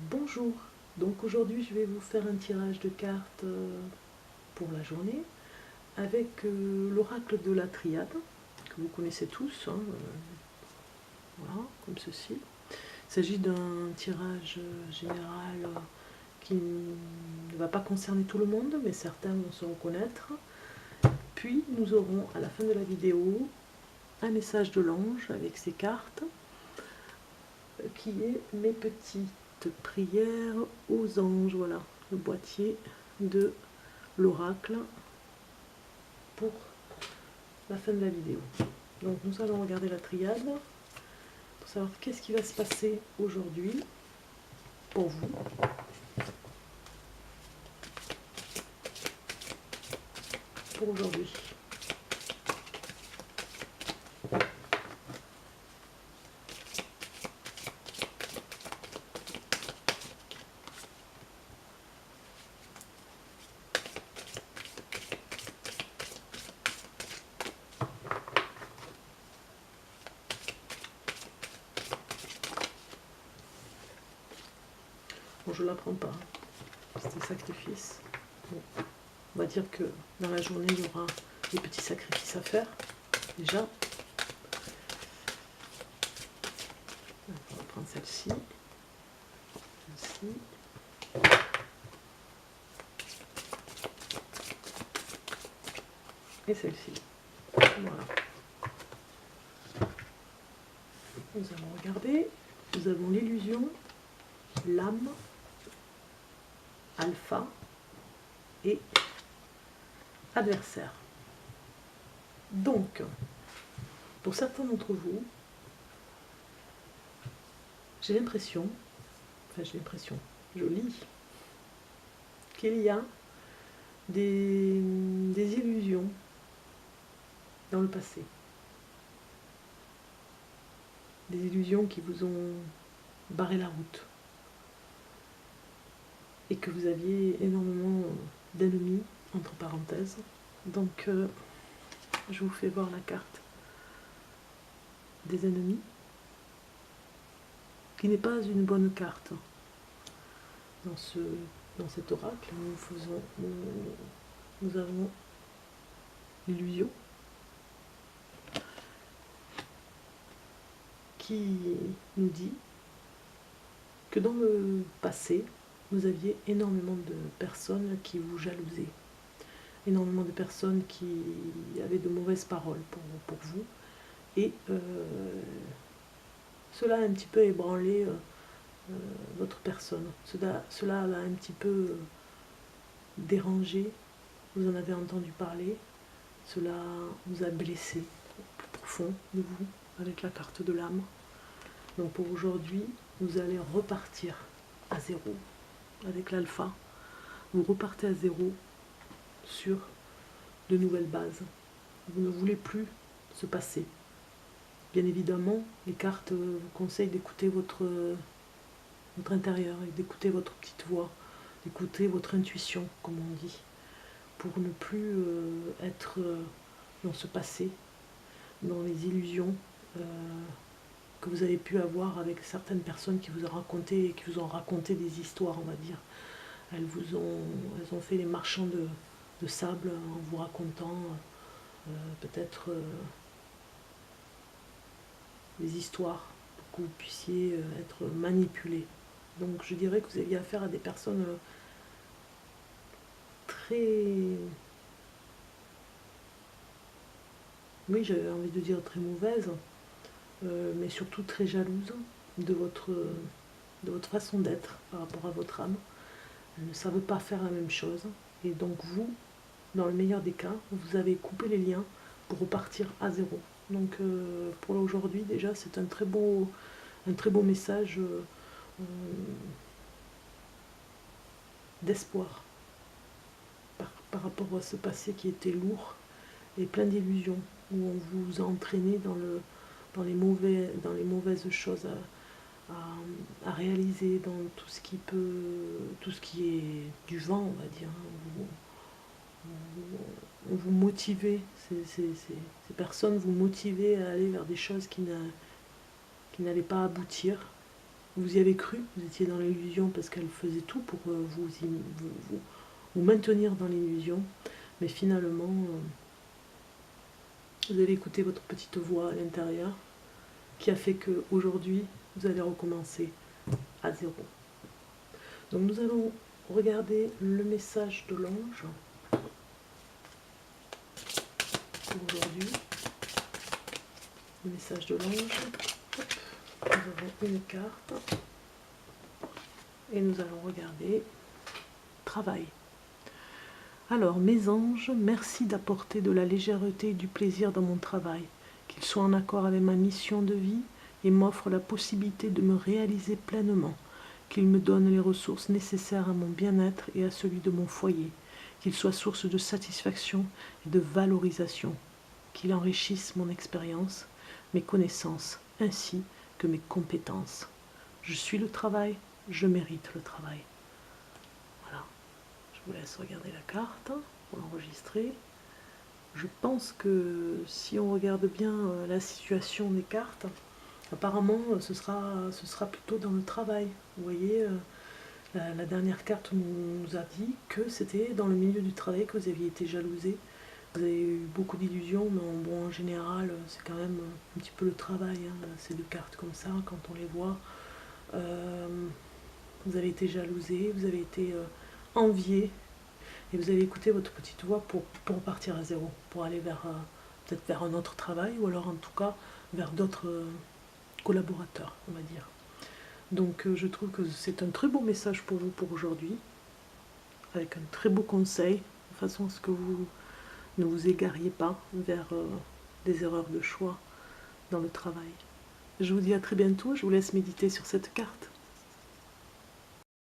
Bonjour, donc aujourd'hui je vais vous faire un tirage de cartes pour la journée avec l'oracle de la triade que vous connaissez tous, hein, voilà, comme ceci. Il s'agit d'un tirage général qui ne va pas concerner tout le monde, mais certains vont se reconnaître. Puis nous aurons à la fin de la vidéo un message de l'ange avec ses cartes qui est mes petites prières aux anges. Voilà, le boîtier de l'oracle pour la fin de la vidéo. Donc nous allons regarder la triade pour savoir qu'est-ce qui va se passer aujourd'hui pour vous. Pour aujourd'hui. Bon, je ne la prends pas, c'est un sacrifice. Bon, on va dire que dans la journée, il y aura des petits sacrifices à faire, déjà. On va prendre celle-ci. Celle-ci. Et celle-ci. Voilà. Nous allons regarder. Nous avons l'illusion, l'âme, alpha et adversaire. Donc, pour certains d'entre vous, j'ai l'impression, je lis qu'il y a des illusions dans le passé. Des illusions qui vous ont barré la route. Et que vous aviez énormément d'ennemis, entre parenthèses. Donc, je vous fais voir la carte des ennemis, qui n'est pas une bonne carte. Dans cet oracle, nous avons l'illusion qui nous dit que dans le passé, vous aviez énormément de personnes qui vous jalousaient, énormément de personnes qui avaient de mauvaises paroles pour vous, et cela a un petit peu ébranlé votre personne. Cela l'a un petit peu dérangé, vous en avez entendu parler, cela vous a blessé au plus profond de vous, avec la carte de l'âme. Donc pour aujourd'hui, vous allez repartir à zéro avec l'alpha. Vous repartez à zéro sur de nouvelles bases. Vous ne voulez plus se passer. Bien évidemment, les cartes vous conseillent d'écouter votre intérieur, et d'écouter votre petite voix, d'écouter votre intuition, comme on dit, pour ne plus être dans ce passé, dans les illusions que vous avez pu avoir avec certaines personnes qui vous ont raconté des histoires, on va dire. Elles ont fait les marchands de sable en vous racontant peut-être des histoires pour que vous puissiez être manipulé. Donc je dirais que vous aviez affaire à des personnes très... Oui, j'avais envie de dire très mauvaises, mais surtout très jalouses de votre façon d'être par rapport à votre âme. Elles ne savent pas faire la même chose. Et donc vous, dans le meilleur des cas, vous avez coupé les liens pour repartir à zéro. Donc pour aujourd'hui déjà, c'est un très beau message d'espoir par rapport à ce passé qui était lourd et plein d'illusions, où on vous a entraîné dans les mauvaises choses à réaliser, dans tout ce qui est du vent, on va dire. On vous motivez, ces personnes vous motivez à aller vers des choses qui n'allaient pas aboutir. vous y avez cru, vous étiez dans l'illusion parce qu'elle faisait tout pour vous maintenir dans l'illusion, mais finalement, vous allez écouter votre petite voix à l'intérieur qui a fait qu'aujourd'hui, vous allez recommencer à zéro. Donc nous allons regarder le message de l'ange pour aujourd'hui. Le message de l'ange. Nous avons une carte et nous allons regarder travail. Alors, mes anges, merci d'apporter de la légèreté et du plaisir dans mon travail, qu'il soit en accord avec ma mission de vie et m'offre la possibilité de me réaliser pleinement, qu'il me donne les ressources nécessaires à mon bien-être et à celui de mon foyer, qu'il soit source de satisfaction et de valorisation, qu'il enrichisse mon expérience, mes connaissances, ainsi que mes compétences. Je suis le travail, je mérite le travail. Voilà. Je vous laisse regarder la carte pour l'enregistrer. Je pense que si on regarde bien la situation des cartes, apparemment ce sera plutôt dans le travail. Vous voyez, la dernière carte nous a dit que c'était dans le milieu du travail que vous aviez été jalousé. Vous avez eu beaucoup d'illusions, mais en général, c'est quand même un petit peu le travail, hein, ces deux cartes comme ça, quand on les voit. Vous avez été jalousé, vous avez été envié, et vous allez écouter votre petite voix pour partir à zéro, pour aller vers peut-être vers un autre travail, ou alors en tout cas vers d'autres collaborateurs, on va dire. Donc je trouve que c'est un très beau message pour vous pour aujourd'hui, avec un très beau conseil, de façon à ce que vous ne vous égariez pas vers des erreurs de choix dans le travail. Je vous dis à très bientôt, je vous laisse méditer sur cette carte.